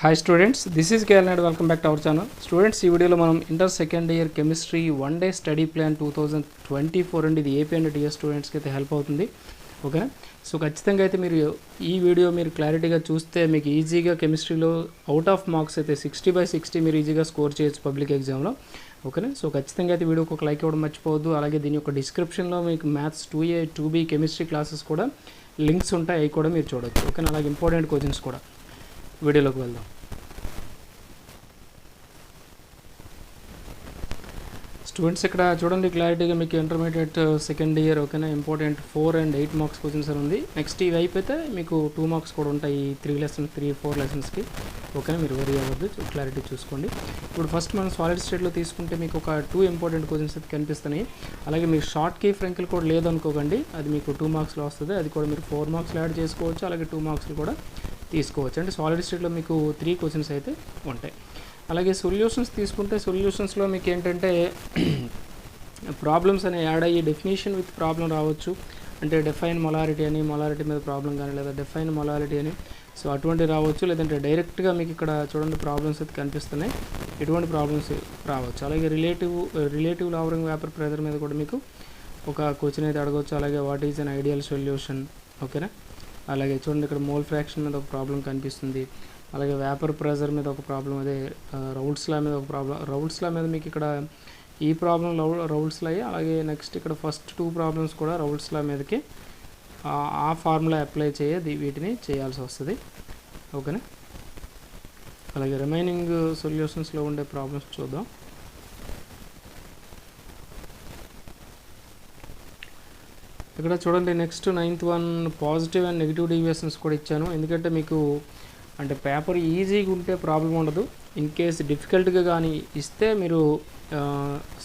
Hi students, this is Kalan and welcome back to our channel. Students, ఈ వీడియోలో మనం inter second year chemistry 1 day study plan 2024 అండి. ఇది AP and TS స్టూడెంట్స్కి అయితే help అవుతుంది. ఓకేనా? సో ఖచ్చితంగా అయితే మీరు ఈ వీడియో మీరు క్లారిటీగా చూస్తే మీకు ఈజీగా కెమిస్ట్రీలో అవుట్ ఆఫ్ మార్క్స్ అయితే 60/60 మీరు ఈజీగా స్కోర్ చేయొచ్చు పబ్లిక్ ఎగ్జామ్లో. ఓకేనా? సో ఖచ్చితంగా అయితే వీడియోకి ఒక లైక్ ఇవ్వడం మర్చిపోవద్దు. అలాగే దీని యొక్క డిస్క్రిప్షన్లో మీకు maths 2A 2B chemistry classes కూడా లింక్స్ ఉంటాయి, అవి కూడా మీరు చూడొచ్చు. ఓకేనా? అలాగే ఇంపార్టెంట్ క్వశ్చన్స్ కూడా. వీడియోలోకి వెళ్దాం. స్టూడెంట్స్ ఇక్కడ చూడండి క్లారిటీగా మీకు ఇంటర్మీడియట్ సెకండ్ ఇయర్ ఓకేనా ఇంపార్టెంట్ 4 and 8 మార్క్స్ క్వశ్చన్స్ అని ఉంది. నెక్స్ట్ ఇవి అయిపోతే మీకు 2 మార్క్స్ కూడా ఉంటాయి 3-4 లెసన్స్కి. ఓకేనా? మీరు వరీ అవ్వద్దు, క్లారిటీ చూసుకోండి. ఇప్పుడు ఫస్ట్ మనం సాలిడ్ స్టేట్లో తీసుకుంటే మీకు ఒక 2 ఇంపార్టెంట్ క్వశ్చన్స్ అయితే కనిపిస్తున్నాయి. అలాగే మీకు షార్ట్ కీ ఫ్రంకిల్ కూడా లేదనుకోకండి, అది మీకు 2 మార్క్స్లో వస్తుంది. అది కూడా మీరు 4 మార్క్స్లో యాడ్ చేసుకోవచ్చు, అలాగే 2 మార్క్స్లు కూడా తీసుకోవచ్చు. అంటే సాలిడ్ స్టేట్లో మీకు 3 క్వశ్చన్స్ అయితే ఉంటాయి. అలాగే సొల్యూషన్స్ తీసుకుంటే సొల్యూషన్స్లో మీకు ఏంటంటే ప్రాబ్లమ్స్ అనేవి యాడ్ అయ్యి డెఫినేషన్ విత్ ప్రాబ్లం రావచ్చు. అంటే డిఫైన్ మొలారిటీ అని, మొలారిటీ మీద ప్రాబ్లం కానీ, లేదా డిఫైన్ మొలారిటీ అని, సో అటువంటి రావచ్చు. లేదంటే డైరెక్ట్గా మీకు ఇక్కడ చూడండి ప్రాబ్లమ్స్ అయితే కనిపిస్తున్నాయి, ఎటువంటి ప్రాబ్లమ్స్ రావచ్చు. అలాగే రిలేటివ్ లావరింగ్ వేపర్ ప్రెజర్ మీద కూడా మీకు ఒక క్వశ్చన్ అయితే అడగవచ్చు. అలాగే what is an ideal solution. ఓకేనా? అలాగే చూడండి ఇక్కడ మోల్ ఫ్రాక్షన్ మీద ఒక ప్రాబ్లం కనిపిస్తుంది. అలాగే వేపర్ ప్రెజర్ మీద ఒక ప్రాబ్లం, అదే రౌల్ట్స్ లా మీద ఒక ప్రాబ్లం. రౌల్ట్స్ లా మీద మీకు ఇక్కడ ఈ ప్రాబ్లం రౌల్ట్స్ లా, అలాగే నెక్స్ట్ ఇక్కడ ఫస్ట్ 2 ప్రాబ్లమ్స్ కూడా రౌల్ట్స్ లా మీదకి ఆ ఫార్ములా అప్లై వీటిని చేయాల్సి వస్తుంది. ఓకేనా? అలాగే రిమైనింగ్ సొల్యూషన్స్లో ఉండే ప్రాబ్లమ్స్ చూద్దాం. ఇక్కడ చూడండి next 9th one positive and negative deviations కూడా ఇచ్చాను. ఎందుకంటే మీకు అంటే పేపర్ ఈజీగా ఉంటే ప్రాబ్లం ఉండదు. ఇన్ కేస్ డిఫికల్ట్గా కానీ ఇస్తే మీరు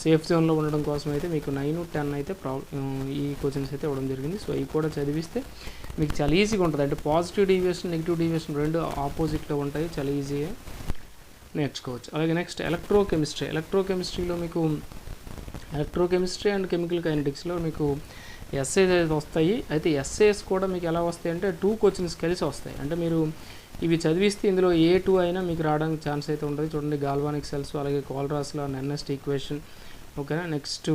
సేఫ్ జోన్లో ఉండడం కోసం అయితే మీకు 9, 10 అయితే ఈ క్వశ్చన్స్ అయితే ఇవ్వడం జరిగింది. సో ఇవి కూడా చదివిస్తే మీకు చాలా ఈజీగా ఉంటుంది. అంటే పాజిటివ్ డీవియేషన్ నెగిటివ్ డీవియేషన్ రెండు ఆపోజిట్లో ఉంటాయి, చాలా ఈజీగా నేర్చుకోవచ్చు. అలాగే నెక్స్ట్ ఎలక్ట్రోకెమిస్ట్రీలో మీకు ఎలక్ట్రోకెమిస్ట్రీ అండ్ కెమికల్ కైనెటిక్స్లో మీకు ఎస్ఏస్ అయితే వస్తాయి. అయితే ఎస్ఏస్ కూడా మీకు ఎలా వస్తాయి అంటే 2 క్వశ్చన్స్ కలిసి వస్తాయి. అంటే మీరు ఇవి చదివిస్తే ఇందులో A2 అయినా మీకు రావడానికి ఛాన్స్ అయితే ఉంటుంది. చూడండి గాల్వానిక్ సెల్స్, అలాగే కోల్రాస్లో నెన్నెస్ట్ ఈక్వేషన్. ఓకేనా? నెక్స్ట్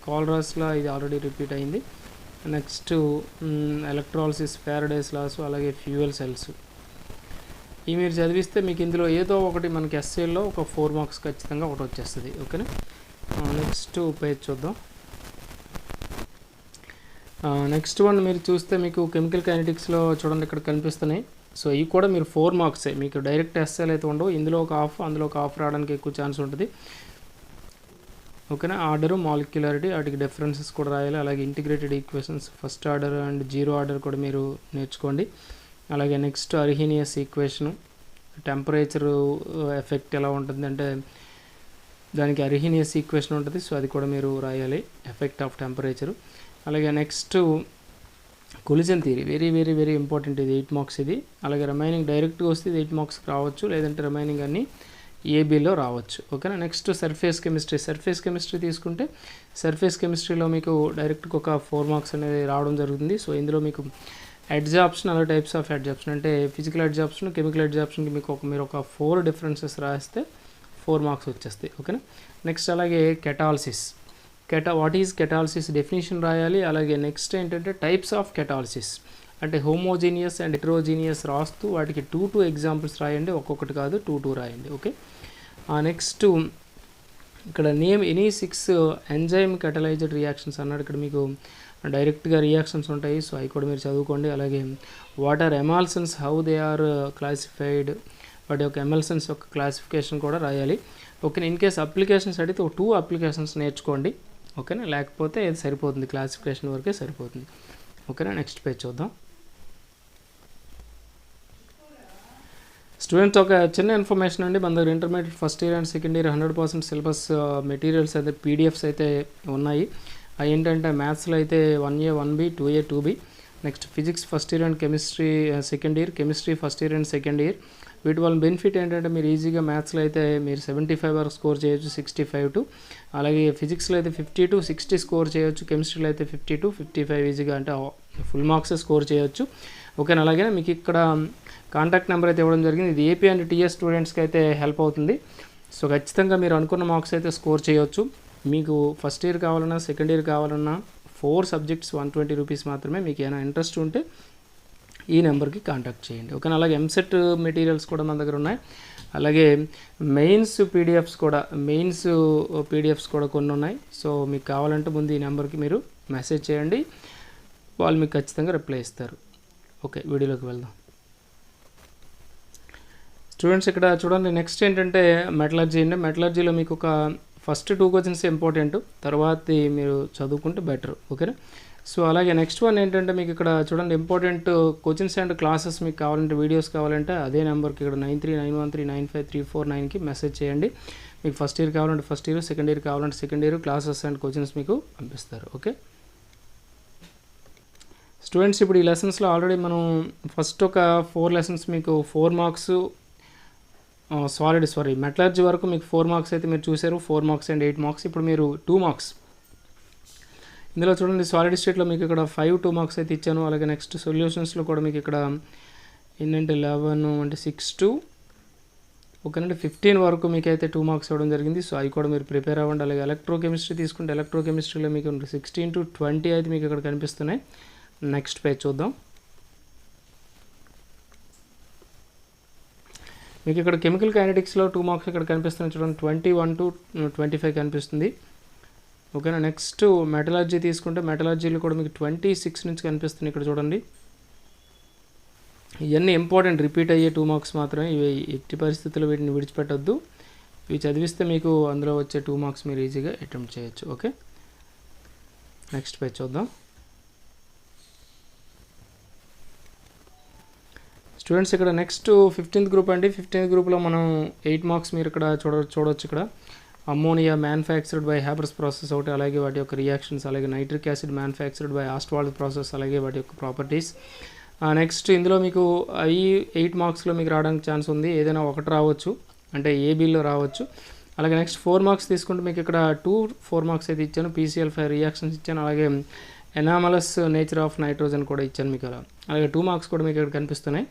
కోల్రాస్లో ఇది ఆల్రెడీ రిపీట్ అయింది. నెక్స్ట్ ఎలక్ట్రాలిసిస్, ఫారడేస్ లాస్, అలాగే ఫ్యూయల్ సెల్స్. ఇవి మీరు చదివిస్తే మీకు ఇందులో ఏదో ఒకటి మనకి ఎస్ఏలో ఒక 4 మార్క్స్ ఖచ్చితంగా ఒకటి వచ్చేస్తుంది. ఓకేనా? నెక్స్ట్ పేజ్ చూద్దాం. నెక్స్ట్ వన్ మీరు చూస్తే మీకు కెమికల్ కైనెటిక్స్లో చూడండి ఇక్కడ కనిపిస్తున్నాయి. సో ఇవి కూడా మీరు 4 మార్క్సే, మీకు డైరెక్ట్ ఎస్ఏలు అయితే ఉండవు. ఇందులో ఒక హాఫ్, అందులో ఒక హాఫ్ రావడానికి ఎక్కువ ఛాన్స్ ఉంటుంది. ఓకేనా? ఆర్డరు, మాలిక్యులారిటీ, వాటికి డిఫరెన్సెస్ కూడా రాయాలి. అలాగే integrated equations first order and zero order కూడా మీరు నేర్చుకోండి. అలాగే next Arrhenius equation, temperature effect ఎలా ఉంటుంది అంటే దానికి అర్హీనియస్ ఈక్వేషన్ ఉంటుంది. సో అది కూడా మీరు రాయాలి, ఎఫెక్ట్ ఆఫ్ టెంపరేచరు. అలాగే next collision theory, very very very important, ఇది 8 మార్క్స్ ఇది. అలాగే రిమైనింగ్ డైరెక్ట్గా వస్తే 8 మార్క్స్కి రావచ్చు, లేదంటే రిమైనింగ్ అన్నీ ఏబీలో రావచ్చు. ఓకేనా? నెక్స్ట్ సర్ఫేస్ కెమిస్ట్రీ తీసుకుంటే సర్ఫేస్ కెమిస్ట్రీలో మీకు డైరెక్ట్గా ఒక 4 మార్క్స్ అనేది రావడం జరుగుతుంది. సో ఇందులో మీకు అడ్జాప్షన్, అలా టైప్స్ ఆఫ్ అడ్జాప్షన్ అంటే ఫిజికల్ అడ్జాప్షన్, కెమికల్ అడ్జాప్షన్కి మీరు ఒక 4 డిఫరెన్సెస్ రాస్తే 4 మార్క్స్ వచ్చేస్తాయి. ఓకేనా? నెక్స్ట్ అలాగే catalysis, what is catalysis definition రాయాలి. అలాగే నెక్స్ట్ ఏంటంటే టైప్స్ ఆఫ్ కెటాలసిస్, అంటే హోమోజీనియస్ అండ్ హెటరోజీనియస్ రాస్తూ వాటికి 2 ఎగ్జాంపుల్స్ రాయండి, ఒక్కొక్కటి కాదు 2 రాయండి. ఓకే? నెక్స్ట్ ఇక్కడ name any 6 enzyme catalysed reactions అన్నాడు. ఇక్కడ మీకు డైరెక్ట్గా రియాక్షన్స్ ఉంటాయి, సో అవి కూడా మీరు చదువుకోండి. అలాగే what are emulsions, how they are classified, వాటి యొక్క ఎమల్సన్స్ యొక్క క్లాసిఫికేషన్ కూడా రాయాలి. ఓకే? ఇన్ కేస్ అప్లికేషన్స్ అడిగితే 2 అప్లికేషన్స్ నేర్చుకోండి. ఓకేనా? లేకపోతే ఇది సరిపోతుంది, క్లాసిఫికేషన్ వరకే సరిపోతుంది. ఓకేనా? నెక్స్ట్ పేజ్ చూద్దాం. స్టూడెంట్స్ ఒక చిన్న ఇన్ఫర్మేషన్ అండి, మన దగ్గర intermediate first year and second year 100% syllabus materials అయితే పీడిఎఫ్స్ అయితే ఉన్నాయి. అవి ఏంటంటే మ్యాథ్స్లో అయితే 1A 1B 2A 2B, next physics first year and chemistry second year, chemistry first year and second year. వీటి వల్ల బెనిఫిట్ ఏంటంటే మీరు ఈజీగా మ్యాథ్స్లో అయితే మీరు 75 వరకు స్కోర్ చేయొచ్చు, 65 to. అలాగే ఫిజిక్స్లో అయితే 50 to 60 స్కోర్ చేయొచ్చు, కెమిస్ట్రీలో అయితే 50 to 55 ఈజీగా అంటే ఫుల్ మార్క్స్ స్కోర్ చేయొచ్చు. ఓకేనా? అలాగే మీకు ఇక్కడ కాంటాక్ట్ నెంబర్ అయితే ఇవ్వడం జరిగింది. ఇది ఏపీ అండ్ టీఎస్ స్టూడెంట్స్కి అయితే హెల్ప్ అవుతుంది. సో ఖచ్చితంగా మీరు అనుకున్న మార్క్స్ అయితే స్కోర్ చేయవచ్చు. మీకు ఫస్ట్ ఇయర్ కావాలన్నా సెకండ్ ఇయర్ కావాలన్నా 4 సబ్జెక్ట్స్ 120 రూపీస్ మాత్రమే. మీకు ఏమైనా ఇంట్రెస్ట్ ఉంటే ఈ నెంబర్కి కాంటాక్ట్ చేయండి. ఓకేనా. అలాగే ఎంసెట్ మెటీరియల్స్ కూడా మన దగ్గర ఉన్నాయి. అలాగే మెయిన్స్ పీడిఎఫ్స్ కూడా కొన్ని ఉన్నాయి. సో మీకు కావాలంటే ముందు ఈ నెంబర్కి మీరు మెసేజ్ చేయండి, వాళ్ళు మీకు ఖచ్చితంగా రిప్లై ఇస్తారు. ఓకే, వీడియోలోకి వెళ్దాం. స్టూడెంట్స్ ఇక్కడ చూడండి, నెక్స్ట్ ఏంటంటే మెటలర్జీ అండి. మెటలర్జీలో మీకు ఒక ఫస్ట్ 2 క్వశ్చన్స్ ఇంపార్టెంట్, తర్వాత మీరు చదువుకుంటే బెటర్. ఓకేనా. సో అలాగే నెక్స్ట్ వన్ ఏంటంటే మీకు ఇక్కడ చూడండి, ఇంపార్టెంట్ కోచింగ్స్ అండ్ క్లాసెస్ మీకు కావాలంటే, వీడియోస్ కావాలంటే అదే నెంబర్కి ఇక్కడ 9391395349కి మెసేజ్ చేయండి. మీకు ఫస్ట్ ఇయర్ కావాలంటే ఫస్ట్ ఇయర్, సెకండ్ ఇయర్ కావాలంటే second year classes and coachings మీకు పంపిస్తారు. ఓకే స్టూడెంట్స్, ఇప్పుడు ఈ లెసన్స్లో ఆల్రెడీ మనం ఫస్ట్ ఒక 4 లెసన్స్ మీకు 4 మార్క్స్ మెటలర్జీ వరకు మీకు 4 మార్క్స్ అయితే మీరు చూసారు. 4 మార్క్స్ అండ్ 8 మార్క్స్. ఇప్పుడు మీరు 2 మార్క్స్ ఇందులో చూడండి, సాలిడ్ స్టేట్లో మీకు ఇక్కడ 5 2 మార్క్స్ అయితే ఇచ్చాను. అలాగే నెక్స్ట్ సొల్యూషన్స్లో కూడా మీకు ఇక్కడ ఏంటంటే 11 అంటే 6 to ఓకేనండి 15 వరకు మీకు అయితే 2 మార్క్స్ ఇవ్వడం జరిగింది. సో అవి కూడా మీరు ప్రిపేర్ అవ్వండి. అలాగే ఎలక్ట్రోకెమిస్ట్రీ తీసుకుంటే ఎలక్ట్రోకెమిస్ట్రీలో మీకు 16 to 20 అయితే మీకు ఇక్కడ కనిపిస్తున్నాయి. నెక్స్ట్ పేజ్ చూద్దాం. మీకు ఇక్కడ కెమికల్ కైనెటిక్స్లో 2 మార్క్స్ ఇక్కడ కనిపిస్తున్నాయి. చూడండి 21 to 25 కనిపిస్తుంది. ఓకేనా. నెక్స్ట్ మెటలర్జీ తీసుకుంటే మెటలర్జీలో కూడా మీకు 26 నుంచి కనిపిస్తుంది. ఇక్కడ చూడండి, ఇవన్నీ ఇంపార్టెంట్, రిపీట్ అయ్యే 2 మార్క్స్ మాత్రమే. ఇవి ఎట్టి పరిస్థితుల్లో వీటిని విడిచిపెట్టద్దు. ఇవి చదివిస్తే మీకు అందులో వచ్చే 2 మార్క్స్ మీరు ఈజీగా అటెంప్ట్ చేయొచ్చు. ఓకే, నెక్స్ట్ పేజ్ చూద్దాం. స్టూడెంట్స్ ఇక్కడ నెక్స్ట్ 15th గ్రూప్ అండి. 15th గ్రూప్లో మనం 8 మార్క్స్ మీరు ఇక్కడ చూడవచ్చు. ఇక్కడ ammonia manufactured by Haber's process ఒకటి, అలాగే వాటి యొక్క రియాక్షన్స్, అలాగే nitric acid manufactured by Ostwald process, అలాగే వాటి యొక్క ప్రాపర్టీస్. నెక్స్ట్ ఇందులో మీకు ఈ 8 మార్క్స్లో మీకు రావడానికి ఛాన్స్ ఉంది. ఏదైనా ఒకటి రావచ్చు, అంటే ఏబీలో రావచ్చు. అలాగే నెక్స్ట్ 4 మార్క్స్ తీసుకుంటే మీకు ఇక్కడ 4 మార్క్స్ అయితే ఇచ్చాను. PCl5 రియాక్షన్స్ ఇచ్చాను. అలాగే ఎనామలస్ నేచర్ ఆఫ్ నైట్రోజన్ కూడా ఇచ్చాను మీకు. అలాగే 2 మార్క్స్ కూడా మీకు ఇక్కడ కనిపిస్తున్నాయి.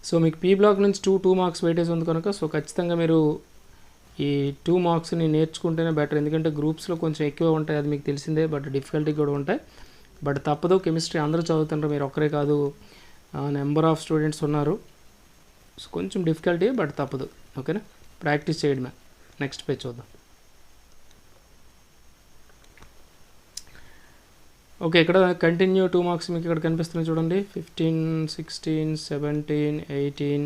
సో మీకు పీ బ్లాక్ నుంచి 2 మార్క్స్ వెయిటేజ్ ఉంది కనుక సో ఖచ్చితంగా మీరు ఈ 2 మార్క్స్ని నేర్చుకుంటేనే బెటర్. ఎందుకంటే గ్రూప్స్లో కొంచెం ఎక్కువ ఉంటాయి, అది మీకు తెలిసిందే. బట్ డిఫికల్టీ కూడా ఉంటాయి. బట్ తప్పదు, కెమిస్ట్రీ అందరూ చదువుతుంటారు, మీరు ఒక్కరే కాదు, నెంబర్ ఆఫ్ స్టూడెంట్స్ ఉన్నారు. సో కొంచెం డిఫికల్టీ, బట్ తప్పదు. ఓకేనా, ప్రాక్టీస్ చేయడమే. నెక్స్ట్ పేజ్ చూద్దాం. ఓకే, ఇక్కడ కంటిన్యూ 2 మార్క్స్ మీకు ఇక్కడ కనిపిస్తున్నాయి చూడండి. 15, 16, 17, 18.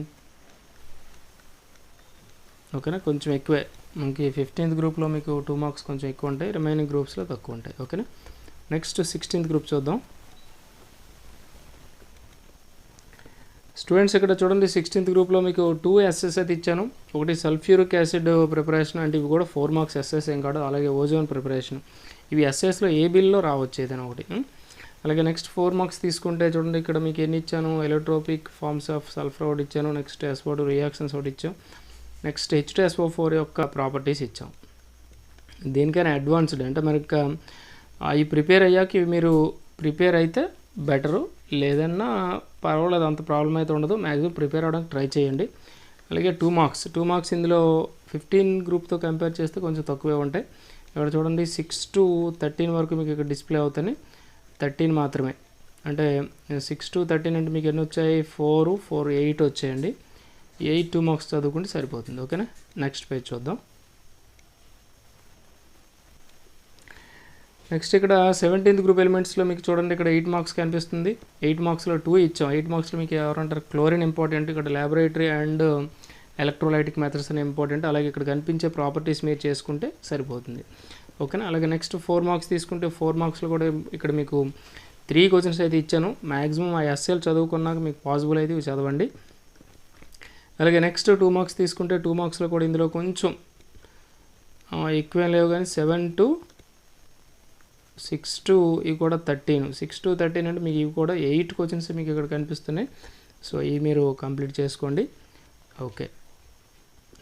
ఓకేనా, కొంచెం ఎక్కువే మనకి 15th గ్రూప్లో మీకు 2 మార్క్స్ కొంచెం ఎక్కువ ఉంటాయి, రిమైనింగ్ గ్రూప్స్లో తక్కువ ఉంటాయి. ఓకేనా, నెక్స్ట్ 16th గ్రూప్ చూద్దాం. స్టూడెంట్స్ ఇక్కడ చూడండి, 16th గ్రూప్లో మీకు 2 ఎస్ఎస్ అయితే ఇచ్చాను. ఒకటి సల్ఫ్యూరిక్ యాసిడ్ ప్రిపరేషన్, అంటే ఇవి కూడా 4 మార్క్స్ ఎస్ఎస్ ఏం కాదు. అలాగే ఓజోన్ ప్రిపరేషన్, ఇవి ఎస్ఎస్లో ఏ బిల్లో రావచ్చు ఏదైనా ఒకటి. అలాగే నెక్స్ట్ 4 మార్క్స్ తీసుకుంటే చూడండి, ఇక్కడ మీకు ఎన్ని ఇచ్చాను, ఎలక్ట్రోపిక్ ఫార్మ్స్ ఆఫ్ సల్ఫర్ ఒకటి ఇచ్చాను. నెక్స్ట్ SO2 రియాక్షన్స్ ఒకటి ఇచ్చాం. నెక్స్ట్ H2SO4 యొక్క ప్రాపర్టీస్ ఇచ్చాం. దేనికైనా అడ్వాన్స్డ్ అంటే మనకి అవి ప్రిపేర్ అయ్యాక ఇవి మీరు ప్రిపేర్ అయితే బెటరు, లేదన్నా పర్వాలేదు, అంత ప్రాబ్లం అయితే ఉండదు. మ్యాక్సిమం ప్రిపేర్ అవ్వడానికి ట్రై చేయండి. అలాగే 2 మార్క్స్ ఇందులో 15 గ్రూప్తో కంపేర్ చేస్తే కొంచెం తక్కువే ఉంటాయి. ఇక్కడ చూడండి 6 to 13 వరకు మీకు ఇక్కడ డిస్ప్లే అవుతాయి. 13 మాత్రమే, అంటే 6 to 13 అంటే మీకు ఎన్ని వచ్చాయి, 4, 8 వచ్చాయండి. 8 2 మార్క్స్ చదువుకుంటే సరిపోతుంది. ఓకేనా, నెక్స్ట్ పేజ్ చూద్దాం. నెక్స్ట్ ఇక్కడ 17th గ్రూప్ ఎలిమెంట్స్లో మీకు చూడండి, ఇక్కడ 8 మార్క్స్ కనిపిస్తుంది. 8 మార్క్స్లో 2 ఇచ్చాం. 8 మార్క్స్లో మీకు ఎవరంటారు, క్లోరిన్ ఇంపార్టెంట్, ఇక్కడ ల్యాబొరేటరీ అండ్ ఎలక్ట్రోలైటిక్ మెథడ్స్ అని ఇంపార్టెంట్. అలాగే ఇక్కడ కనిపించే ప్రాపర్టీస్ మీరు చేసుకుంటే సరిపోతుంది. ఓకేనా, అలాగే నెక్స్ట్ 4 మార్క్స్ తీసుకుంటే 4 మార్క్స్లో కూడా ఇక్కడ మీకు 3 క్వశ్చన్స్ అయితే ఇచ్చాను. మ్యాక్సిమం ఆ SL చదువుకున్నాక మీకు పాసిబుల్ అయితే ఇవి చదవండి. అలాగే నెక్స్ట్ 2 మార్క్స్ తీసుకుంటే 2 మార్క్స్లో కూడా ఇందులో కొంచెం ఎక్కువేం లేవు, కానీ 7 to 6 to ఇవి కూడా 13. 6 to 13 అంటే మీకు ఇవి కూడా 8 క్వశ్చన్స్ మీకు ఇక్కడ కనిపిస్తున్నాయి. సో ఇవి మీరు కంప్లీట్ చేసుకోండి. ఓకే,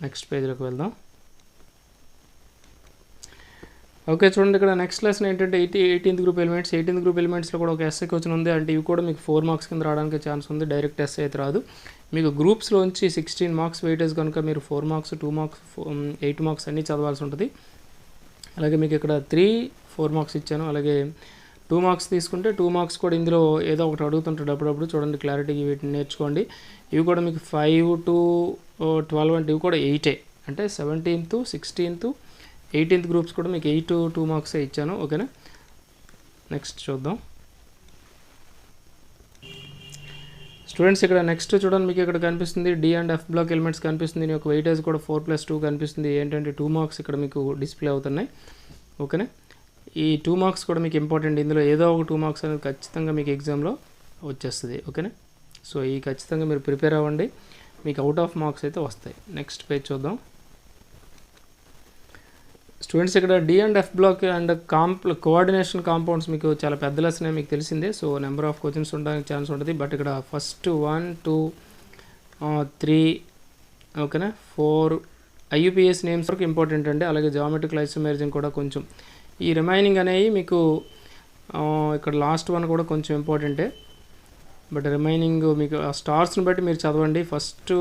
నెక్స్ట్ పేజ్లోకి వెళ్దాం. ఓకే, చూడండి ఇక్కడ నెక్స్ట్ లెసన్ ఏంటంటే 18th group elements. 18th group ఎలిమెంట్స్లో కూడా ఒక ఎస్ఏ క్వశ్చన్ ఉంది. అంటే ఇవి కూడా మీకు 4 మార్క్స్ కింద రావడానికి ఛాన్స్ ఉంది. డైరెక్ట్ ఎస్ఏ అయితే రాదు. మీకు గ్రూప్స్లోంచి 16 మార్క్స్ వెయిటేజ్ కనుక మీరు 4 మార్క్స్ 2 మార్క్స్ 8 మార్క్స్ అన్నీ చదవాల్సి ఉంటుంది. అలాగే మీకు ఇక్కడ 4 మార్క్స్ ఇచ్చాను. అలాగే 2 మార్క్స్ తీసుకుంటే 2 మార్క్స్ కూడా ఇందులో ఏదో ఒకటి అడుగుతుంటాడు అప్పుడప్పుడు. చూడండి క్లారిటీగా వీటిని నేర్చుకోండి. ఇవి కూడా మీకు 5 to 12 అంటే ఇవి కూడా 8 అంటే 17th 16th 18th గ్రూప్స్ కూడా మీకు 8 to 2 మార్క్సే ఇచ్చాను. ఓకేనా, నెక్స్ట్ చూద్దాం స్టూడెంట్స్. ఇక్కడ నెక్స్ట్ చూడండి మీకు ఇక్కడ కనిపిస్తుంది D and F block elements కనిపిస్తుంది. దీని యొక్క వెయిటేజ్ కూడా 4+2 కనిపిస్తుంది. ఏంటంటే 2 మార్క్స్ ఇక్కడ మీకు డిస్ప్లే అవుతున్నాయి. ఓకేనా, ఈ 2 మార్క్స్ కూడా మీకు ఇంపార్టెంట్. ఇందులో ఏదో ఒక 2 మార్క్స్ అనేది ఖచ్చితంగా మీకు ఎగ్జామ్లో వచ్చేస్తుంది. ఓకేనా, సో ఈ ఖచ్చితంగా మీరు ప్రిపేర్ అవ్వండి, మీకు అవుట్ ఆఫ్ మార్క్స్ అయితే వస్తాయి. నెక్స్ట్ పేజ్ చూద్దాం స్టూడెంట్స్. ఇక్కడ D and F block and coordination compounds మీకు చాలా పెద్ద లెసన్ మీకు తెలిసిందే. సో నెంబర్ ఆఫ్ క్వశ్చన్స్ ఉండడానికి ఛాన్స్ ఉంటుంది. బట్ ఇక్కడ ఫస్ట్ 1 2 3 ఓకేనా 4 ఐయుపిఎస్ నేమ్స్ వరకు ఇంపార్టెంట్ అండి. అలాగే జామెట్రికల్ ఐసోమెరిజం కూడా కొంచెం. ఈ రిమైనింగ్ అనేవి మీకు ఇక్కడ లాస్ట్ వన్ కూడా కొంచెం ఇంపార్టెంటే. బట్ రిమైనింగ్ మీకు ఆ స్టార్స్ని బట్టి మీరు చదవండి. ఫస్ట్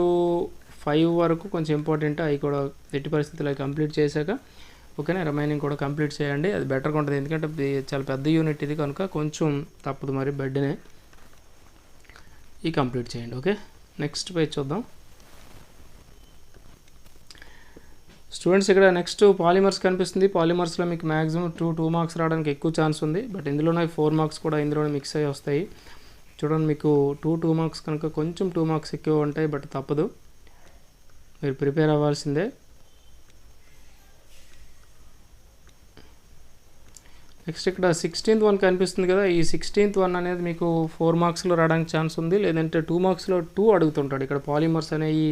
5 వరకు కొంచెం ఇంపార్టెంట్. అవి కూడా ఎట్టి పరిస్థితుల్లో కంప్లీట్ చేశాక ఓకేనా రిమైనింగ్ కూడా కంప్లీట్ చేయండి. అది బెటర్గా ఉంటుంది. ఎందుకంటే చాలా పెద్ద యూనిట్ ఇది కనుక కొంచెం తప్పదు మరి బెడ్నే ఈ కంప్లీట్ చేయండి. ఓకే, నెక్స్ట్ పేజ్ చూద్దాం స్టూడెంట్స్. ఇక్కడ నెక్స్ట్ పాలిమర్స్ కనిపిస్తుంది. పాలిమర్స్లో మీకు మ్యాక్సిమం 2 మార్క్స్ రావడానికి ఎక్కువ ఛాన్స్ ఉంది. బట్ ఇందులోనే 4 మార్క్స్ కూడా ఇందులోనే మిక్స్ అయ్యి వస్తాయి. చూడండి మీకు 2 మార్క్స్ కనుక కొంచెం 2 మార్క్స్ ఎక్కువ ఉంటాయి. బట్ తప్పదు, మీరు ప్రిపేర్ అవ్వాల్సిందే. నెక్స్ట్ ఇక్కడ 16th వన్ కనిపిస్తుంది కదా. ఈ 16th వన్ అనేది మీకు 4 మార్క్స్లో రావడానికి ఛాన్స్ ఉంది. లేదంటే 2 మార్క్స్లో 2 అడుగుతుంటాడు. ఇక్కడ పాలిమర్స్ అనేవి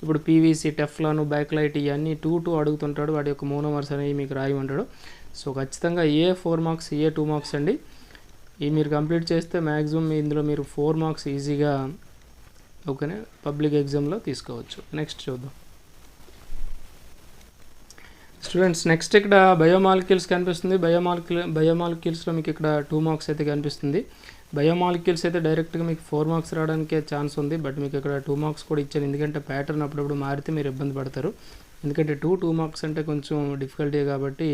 ఇప్పుడు పీవీసీ టెఫ్లాన్ బ్యాక్లైట్ ఇవన్నీ 2 అడుగుతుంటాడు. వాటి యొక్క మోనోమర్స్ అనేవి మీకు రాయమంటాడు. సో ఖచ్చితంగా 4 మార్క్స్ 2 మార్క్స్ అండి. ఇవి మీరు కంప్లీట్ చేస్తే మ్యాక్సిమం ఇందులో మీరు 4 మార్క్స్ ఈజీగా ఓకేనా పబ్లిక్ ఎగ్జామ్లో తీసుకోవచ్చు. నెక్స్ట్ చూద్దాం స్టూడెంట్స్. నెక్స్ట్ ఇక్కడ బయోమాలిక్యూల్స్ కనిపిస్తుంది. బయోమాలిక్యూల్స్లో మీకు ఇక్కడ 2 మార్క్స్ అయితే కనిపిస్తుంది. బయోమాలిక్యూల్స్ అయితే డైరెక్ట్గా మీకు 4 మార్క్స్ రావడానికే ఛాన్స్ ఉంది. బట్ మీకు ఇక్కడ 2 మార్క్స్ కూడా ఇచ్చాను. ఎందుకంటే ప్యాటర్న్ అప్పుడప్పుడు మారితే మీరు ఇబ్బంది పడతారు. ఎందుకంటే 2 మార్క్స్ అంటే కొంచెం డిఫికల్టీ కాబట్టి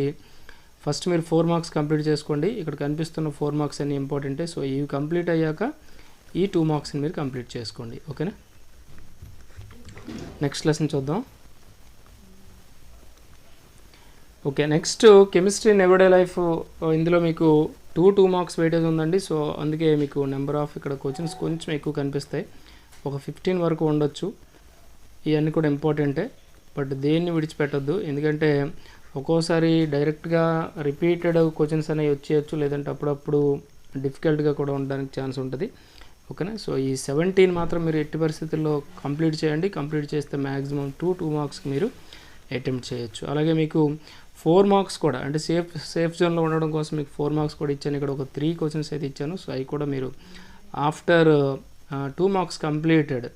ఫస్ట్ మీరు 4 మార్క్స్ కంప్లీట్ చేసుకోండి. ఇక్కడ కనిపిస్తున్న 4 మార్క్స్ అన్ని ఇంపార్టెంటే. సో ఇవి కంప్లీట్ అయ్యాక ఈ 2 మార్క్స్ని మీరు కంప్లీట్ చేసుకోండి. ఓకేనా, నెక్స్ట్ లెసన్ చూద్దాం. Okay, next chemistry everyday life. ఇందులో మీకు 2 మార్క్స్ వెయిటేజ్ ఉందండి. సో అందుకే మీకు నెంబర్ ఆఫ్ ఇక్కడ క్వశ్చన్స్ కొంచెం ఎక్కువ కనిపిస్తాయి. ఒక 15 వరకు ఉండొచ్చు. ఇవన్నీ కూడా ఇంపార్టెంటే. బట్ దేన్ని విడిచిపెట్టద్దు. ఎందుకంటే ఒక్కోసారి డైరెక్ట్గా రిపీటెడ్ క్వశ్చన్స్ అనేవి వచ్చేయచ్చు. లేదంటే అప్పుడప్పుడు డిఫికల్ట్గా కూడా ఉండడానికి ఛాన్స్ ఉంటుంది. ఓకేనా, సో ఈ 17 మాత్రం మీరు ఎట్టి పరిస్థితుల్లో కంప్లీట్ చేయండి. కంప్లీట్ చేస్తే మ్యాక్సిమం 2 మార్క్స్కి మీరు అటెంప్ట్ చేయొచ్చు. అలాగే మీకు 4 మార్క్స్ కూడా అంటే సేఫ్ జోన్లో ఉండడం కోసం మీకు 4 మార్క్స్ కూడా ఇచ్చాను. ఇక్కడ ఒక 3 క్వశ్చన్స్ అయితే ఇచ్చాను. సో అవి కూడా మీరు ఆఫ్టర్ 2 మార్క్స్ కంప్లీటెడ్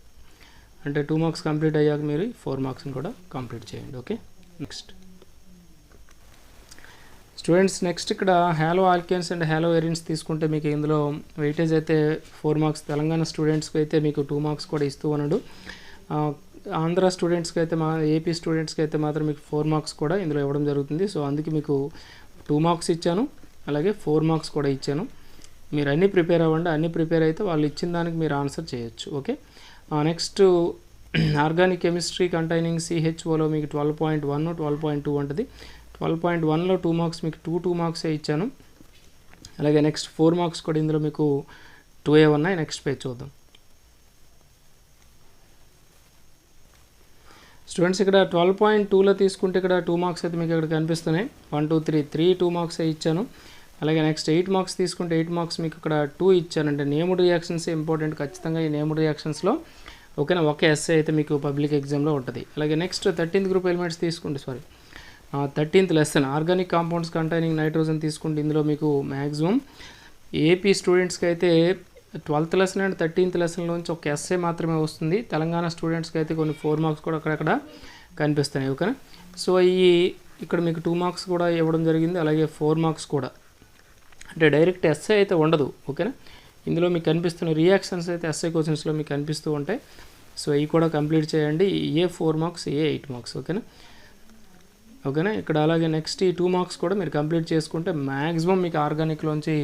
అంటే 2 మార్క్స్ కంప్లీట్ అయ్యాక మీరు 4 మార్క్స్ని కూడా కంప్లీట్ చేయండి. Okay, next students. నెక్స్ట్ ఇక్కడ హ్యాలో ఆల్కేన్స్ అండ్ హ్యాలో ఎరిన్స్ తీసుకుంటే మీకు ఇందులో వెయిటేజ్ అయితే 4 మార్క్స్. తెలంగాణ స్టూడెంట్స్కి అయితే మీకు 2 మార్క్స్ కూడా ఇస్తూ ఉన్నాడు. ఆంధ్ర స్టూడెంట్స్కి అయితే ఏపీ స్టూడెంట్స్కి అయితే మాత్రం మీకు 4 మార్క్స్ కూడా ఇందులో ఇవ్వడం జరుగుతుంది. సో అందుకే మీకు 2 మార్క్స్ ఇచ్చాను. అలాగే 4 మార్క్స్ కూడా ఇచ్చాను. మీరు అన్నీ ప్రిపేర్ అవ్వండి. అన్నీ ప్రిపేర్ అయితే వాళ్ళు ఇచ్చిన దానికి మీరు ఆన్సర్ చేయొచ్చు. Okay, next organic chemistry containing సిహెచ్ఓలో మీకు 12.1 12.2 ఉంటుంది. 12.1లో 2 మార్క్స్ మీకు 2 మార్క్సే ఇచ్చాను. అలాగే నెక్స్ట్ 4 మార్క్స్ కూడా ఇందులో మీకు 2 ఉన్నాయి. నెక్స్ట్ పేజ్ చూద్దాం స్టూడెంట్స్. ఇక్కడ 12.2లో తీసుకుంటే ఇక్కడ 2 మార్క్స్ అయితే మీకు ఇక్కడ కనిపిస్తున్నాయి. 1 2 3 2 మార్క్సే ఇచ్చాను. అలాగే నెక్స్ట్ 8 మార్క్స్ తీసుకుంటే 8 మార్క్స్ మీకు ఇక్కడ 2 ఇచ్చానంటే నేమ్డ్ రియాక్షన్స్ ఇంపార్టెంట్. ఖచ్చితంగా ఈ నేమ్డ్ రియాక్షన్స్లో ఓకేనా ఒక ఎస్ఏ అయితే మీకు పబ్లిక్ ఎగ్జామ్లో ఉంటుంది. అలాగే నెక్స్ట్ 13th గ్రూప్ ఎలిమెంట్స్ తీసుకుంటే 13th lesson organic compounds containing nitrogen తీసుకుంటే ఇందులో మీకు మ్యాక్సిమం ఏపీ స్టూడెంట్స్కి అయితే 12th లెసన్ అండ్ 13th లెసన్లోంచి ఒక ఎస్ఏ మాత్రమే వస్తుంది. తెలంగాణ స్టూడెంట్స్కి అయితే కొన్ని 4 మార్క్స్ కూడా అక్కడక్కడ కనిపిస్తున్నాయి. ఓకేనా, సో ఈ ఇక్కడ మీకు 2 మార్క్స్ కూడా ఇవ్వడం జరిగింది, అలాగే 4 మార్క్స్ కూడా. అంటే డైరెక్ట్ ఎస్ఏ అయితే ఉండదు, ఓకేనా. ఇందులో మీకు కనిపిస్తున్న రియాక్షన్స్ అయితే ఎస్ఏ క్వశ్చన్స్లో మీకు కనిపిస్తూ ఉంటాయి. సో ఇవి కూడా కంప్లీట్ చేయండి. ఏ 4 మార్క్స్, ఏ 8 మార్క్స్, ఓకేనా. ఇక్కడ అలాగే నెక్స్ట్ ఈ 2 మార్క్స్ కూడా మీరు కంప్లీట్ చేసుకుంటే మ్యాక్సిమం మీకు ఆర్గానిక్లోంచి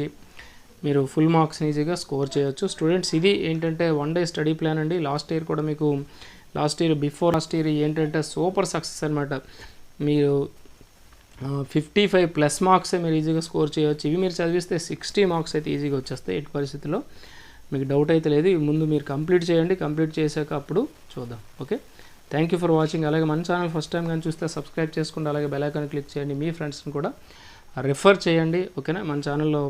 మీరు ఫుల్ మార్క్స్ని ఈజీగా స్కోర్ చేయొచ్చు. స్టూడెంట్స్ ఇది ఏంటంటే 1 డే స్టడీ ప్లాన్ అండి. లాస్ట్ ఇయర్ కూడా మీకు బిఫోర్ లాస్ట్ ఇయర్ ఏంటంటే సూపర్ సక్సెస్ అనమాట. మీరు 55+ మార్క్సే మీరు ఈజీగా స్కోర్ చేయవచ్చు. ఇవి మీరు చదివిస్తే 60 మార్క్స్ అయితే ఈజీగా వచ్చేస్తాయి. ఎట్టి పరిస్థితుల్లో మీకు డౌట్ అయితే లేదు. ఇవి ముందు మీరు కంప్లీట్ చేయండి. కంప్లీట్ చేశాక అప్పుడు చూద్దాం. Okay, thank you for watching. అలాగే మన ఛానల్ ఫస్ట్ టైం కానీ చూస్తే సబ్స్క్రైబ్ చేసుకోండి, అలాగే బెల్ ఐకాన్ క్లిక్ చేయండి. మీ ఫ్రెండ్స్ని కూడా రిఫర్ చేయండి, ఓకేనా. మన ఛానల్లో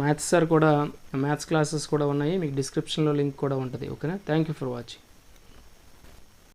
మ్యాథ్స్ క్లాసెస్ కూడా ఉన్నాయి, మీకు డిస్క్రిప్షన్లో లింక్ కూడా ఉంటుంది, ఓకేనా. Thank you for watching.